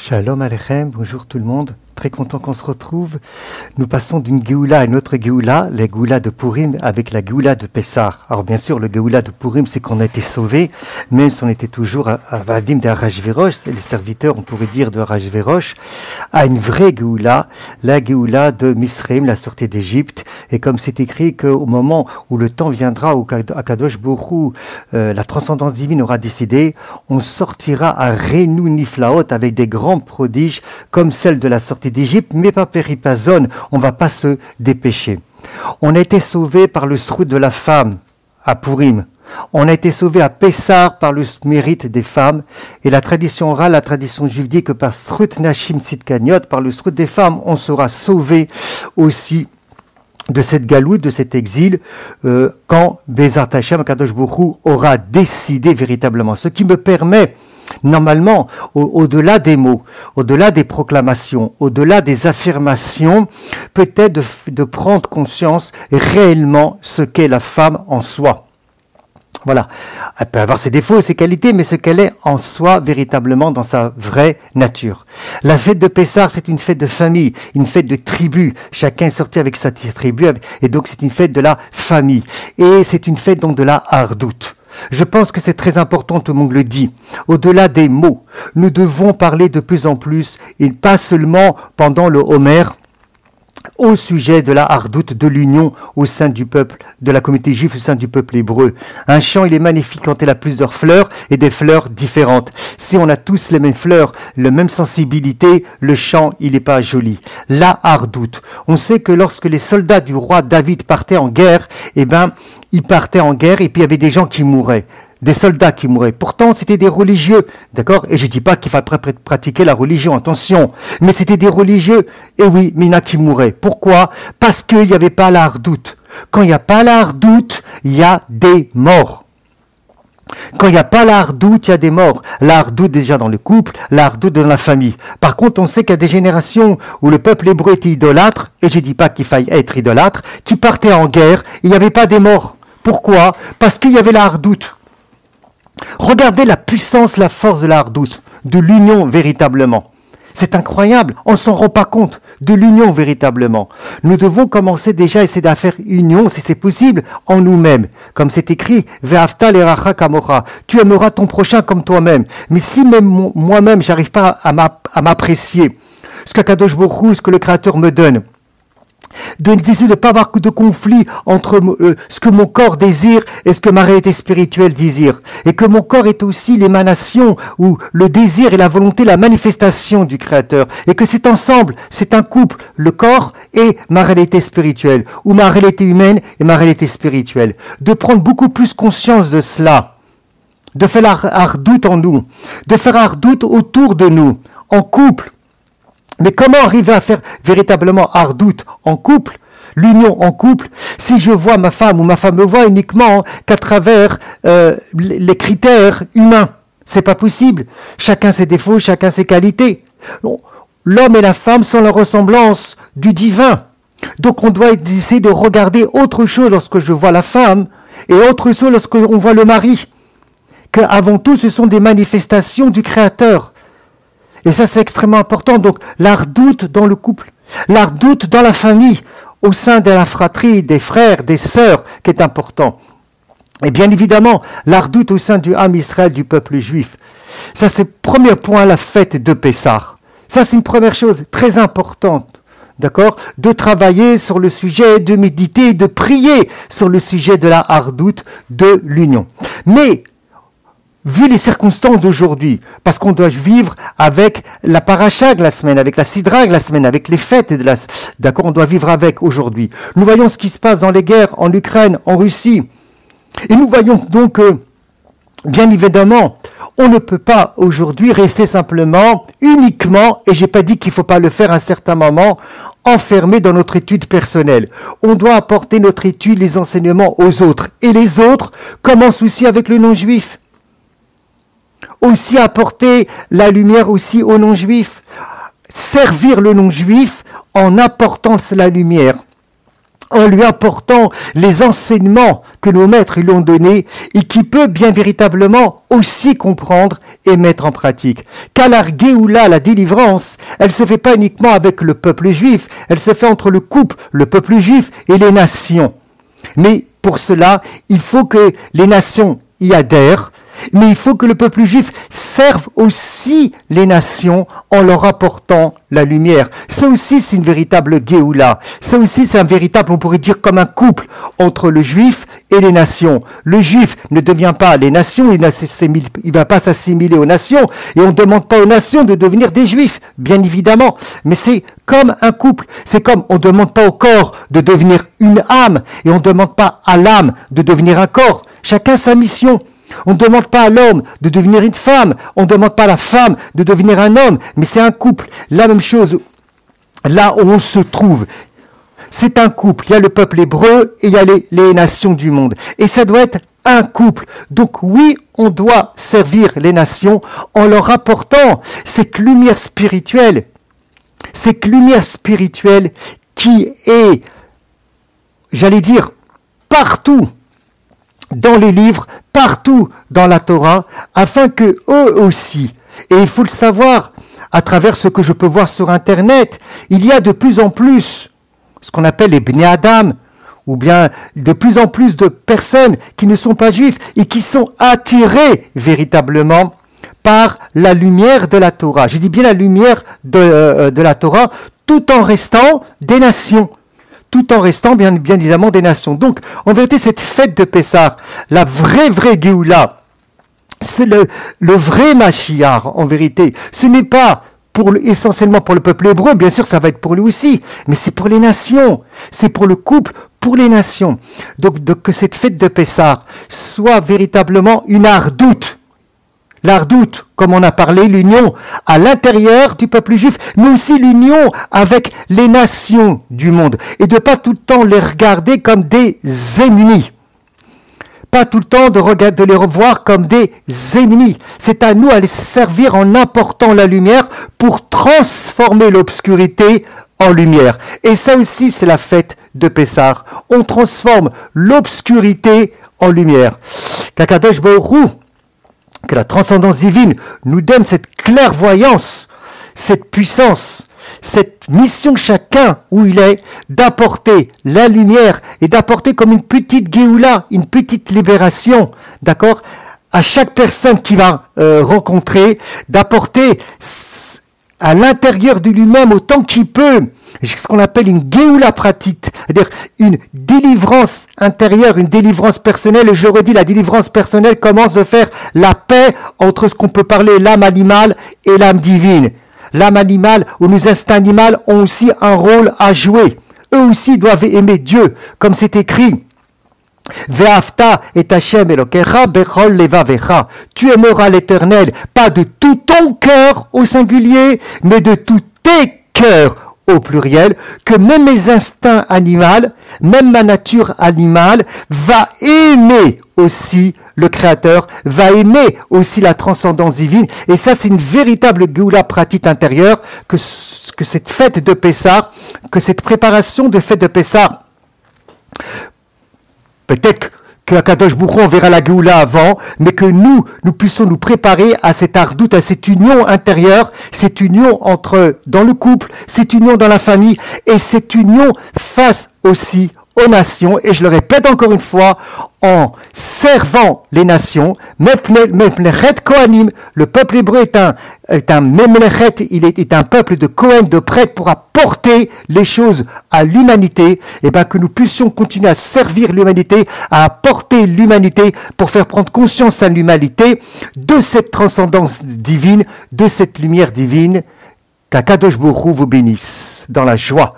Shalom Aleichem, bonjour tout le monde. Très content qu'on se retrouve. Nous passons d'une Géoula à une autre Géoula, la Géoula de Purim avec la Géoula de Pessah. Alors bien sûr, le Géoula de Purim, c'est qu'on a été sauvés, même si on était toujours à Vadim de Arashverosh, c'est les serviteurs, on pourrait dire, de Arashverosh, à une vraie Géoula, la Géoula de Misraim, la sortie d'Égypte. Et comme c'est écrit qu'au moment où le temps viendra, où Akadosh Borou, la transcendance divine aura décidé, on sortira à Renou Niflaot avec des grands prodiges comme celle de la sortie d'Égypte, mais pas péripazone, on ne va pas se dépêcher. On a été sauvé par le srout de la femme à Purim. On a été sauvé à Pessah par le mérite des femmes. Et la tradition orale, la tradition juive dit que par srout Nashim Tzidkaniot, par le srout des femmes, on sera sauvé aussi de cette galoute, de cet exil, quand Bezat Hashem, Kadosh Borou aura décidé véritablement. Ce qui me permet, normalement, au-delà des mots, au-delà des proclamations, au-delà des affirmations, peut-être de prendre conscience réellement ce qu'est la femme en soi. Voilà. Elle peut avoir ses défauts et ses qualités, mais ce qu'elle est en soi, véritablement, dans sa vraie nature. La fête de Pessah, c'est une fête de famille, une fête de tribu. Chacun est sorti avec sa tribu, et donc c'est une fête de la famille. Et c'est une fête donc de la hardoute. Je pense que c'est très important, tout le monde le dit. Au-delà des mots, nous devons parler de plus en plus, et pas seulement pendant le Homer, au sujet de la hardoute, de l'union au sein du peuple, de la communauté juive au sein du peuple hébreu. Un champ, il est magnifique quand il a plusieurs fleurs et des fleurs différentes. Si on a tous les mêmes fleurs, la même sensibilité, le champ, il n'est pas joli. La hardoute. On sait que lorsque les soldats du roi David partaient en guerre, ils partaient en guerre et puis il y avait des gens qui mouraient. Des soldats qui mouraient. Pourtant, c'était des religieux, d'accord? Et je dis pas qu'il fallait pratiquer la religion, attention. Mais c'était des religieux. Et oui, mais il y en a qui mouraient. Pourquoi? Parce qu'il n'y avait pas la hardoute. Quand il n'y a pas la hardoute, il y a des morts. Quand il n'y a pas la hardoute, il y a des morts. La hardoute déjà dans le couple, la hardoute dans la famille. Par contre, on sait qu'il y a des générations où le peuple hébreu était idolâtre, et je dis pas qu'il faille être idolâtre, qui partaient en guerre, il n'y avait pas des morts. Pourquoi? Parce qu'il y avait la hardoute. Regardez la puissance, la force de la hardoute, de l'union véritablement. C'est incroyable, on ne s'en rend pas compte, de l'union véritablement. Nous devons commencer déjà à essayer de faire union, si c'est possible, en nous-mêmes. Comme c'est écrit, Ve'afta l'eracha kamocha, tu aimeras ton prochain comme toi-même. Mais si même moi-même, j'arrive pas à m'apprécier, ce que Kadosh Borou, ce que le Créateur me donne, d'essayer de ne pas avoir de conflit entre ce que mon corps désire et ce que ma réalité spirituelle désire. Et que mon corps est aussi l'émanation ou le désir et la volonté, la manifestation du Créateur. Et que c'est ensemble, c'est un couple, le corps et ma réalité spirituelle, ou ma réalité humaine et ma réalité spirituelle. De prendre beaucoup plus conscience de cela. De faire la hardoute en nous. De faire la hardoute autour de nous, en couple. Mais comment arriver à faire véritablement hardoute en couple, l'union en couple, si je vois ma femme ou ma femme me voit uniquement qu'à travers les critères humains? C'est pas possible. Chacun ses défauts, chacun ses qualités. L'homme et la femme sont la ressemblance du divin. Donc on doit essayer de regarder autre chose lorsque je vois la femme et autre chose lorsque on voit le mari. Qu'avant tout, ce sont des manifestations du Créateur. Et ça, c'est extrêmement important. Donc, l'hardoute dans le couple, l'hardoute dans la famille, au sein de la fratrie, des frères, des sœurs, qui est important. Et bien évidemment, l'hardoute au sein du Ham Israël, du peuple juif. Ça, c'est le premier point, la fête de Pessah. Ça, c'est une première chose très importante. D'accord? De travailler sur le sujet, de méditer, de prier sur le sujet de la hardoute, de l'union. Mais, vu les circonstances d'aujourd'hui, parce qu'on doit vivre avec la paracha de la semaine, avec la sidra de la semaine, avec les fêtes de la... D'accord, on doit vivre avec aujourd'hui. Nous voyons ce qui se passe dans les guerres en Ukraine, en Russie. Et nous voyons donc que, bien évidemment, on ne peut pas aujourd'hui rester simplement, uniquement, et j'ai pas dit qu'il faut pas le faire à un certain moment, enfermé dans notre étude personnelle. On doit apporter notre étude, les enseignements aux autres. Et les autres commencent aussi avec le non-juif. Aussi apporter la lumière aussi aux non-juifs, servir le non-juif en apportant la lumière, en lui apportant les enseignements que nos maîtres lui ont donnés et qui peut bien véritablement aussi comprendre et mettre en pratique. Car la Géoula, la délivrance, elle se fait pas uniquement avec le peuple juif, elle se fait entre le couple, le peuple juif et les nations. Mais pour cela, il faut que les nations y adhèrent, mais il faut que le peuple juif serve aussi les nations en leur apportant la lumière. Ça aussi, c'est une véritable Géoula. Ça aussi, c'est un véritable, on pourrait dire, comme un couple entre le juif et les nations. Le juif ne devient pas les nations, il ne va pas s'assimiler aux nations, et on ne demande pas aux nations de devenir des juifs, bien évidemment. Mais c'est comme un couple. C'est comme on ne demande pas au corps de devenir une âme, et on ne demande pas à l'âme de devenir un corps. Chacun sa mission. On ne demande pas à l'homme de devenir une femme, on ne demande pas à la femme de devenir un homme, mais c'est un couple. La même chose, là où on se trouve, c'est un couple. Il y a le peuple hébreu et il y a les nations du monde. Et ça doit être un couple. Donc oui, on doit servir les nations en leur apportant cette lumière spirituelle qui est, j'allais dire, partout dans les livres, partout dans la Torah, afin que eux aussi, et il faut le savoir, à travers ce que je peux voir sur Internet, il y a de plus en plus ce qu'on appelle les Bnei Adam, ou bien de plus en plus de personnes qui ne sont pas juifs et qui sont attirées véritablement par la lumière de la Torah. Je dis bien la lumière de la Torah, tout en restant des nations. Tout en restant bien évidemment des nations. Donc, en vérité, cette fête de Pessah, la vraie Géoula, c'est le vrai Mashiach, en vérité. Ce n'est pas essentiellement pour le peuple hébreu, bien sûr, ça va être pour lui aussi, mais c'est pour les nations, c'est pour le couple, pour les nations. Donc que cette fête de Pessah soit véritablement une ardoute. L'ardoute, comme on a parlé, l'union à l'intérieur du peuple juif, mais aussi l'union avec les nations du monde. Et de pas tout le temps les regarder comme des ennemis. Pas tout le temps de les revoir comme des ennemis. C'est à nous à les servir en apportant la lumière pour transformer l'obscurité en lumière. Et ça aussi, c'est la fête de Pessah. On transforme l'obscurité en lumière. Qu'Akadosh Baruch Hu, que la transcendance divine nous donne cette clairvoyance, cette puissance, cette mission chacun où il est d'apporter la lumière et d'apporter comme une petite Géoula, une petite libération, d'accord, à chaque personne qui va rencontrer, d'apporter à l'intérieur de lui-même autant qu'il peut ce qu'on appelle une Géoula pratique, c'est-à-dire une délivrance intérieure, une délivrance personnelle. Et je le redis, la délivrance personnelle commence de faire la paix entre ce qu'on peut parler l'âme animale et l'âme divine. L'âme animale ou nos instincts animaux ont aussi un rôle à jouer. Eux aussi doivent aimer Dieu, comme c'est écrit. Ve'afta et Hashem Elokecha bechol levavecha. Tu aimeras l'Éternel, pas de tout ton cœur au singulier, mais de tous tes cœurs au pluriel, que même mes instincts animaux, même ma nature animale, va aimer aussi le Créateur, va aimer aussi la transcendance divine. Et ça, c'est une véritable Géoula pratique intérieure que cette fête de Pessah, que cette préparation de fête de Pessah, peut-être que Akadosh Baruch Hu, on verra la Géoula avant, mais que nous puissions nous préparer à cette ardoute, à cette union intérieure, cette union dans le couple, cette union dans la famille, et cette union face aussi aux nations, et je le répète encore une fois, en servant les nations. Memlechet Kohanim, le peuple hébreu est un Memlechet, il est un peuple de Kohen, de prêtres, pour apporter les choses à l'humanité, et bien que nous puissions continuer à servir l'humanité, à apporter l'humanité, pour faire prendre conscience à l'humanité de cette transcendance divine, de cette lumière divine. Qu'Akadosh Baruch Hu vous bénisse dans la joie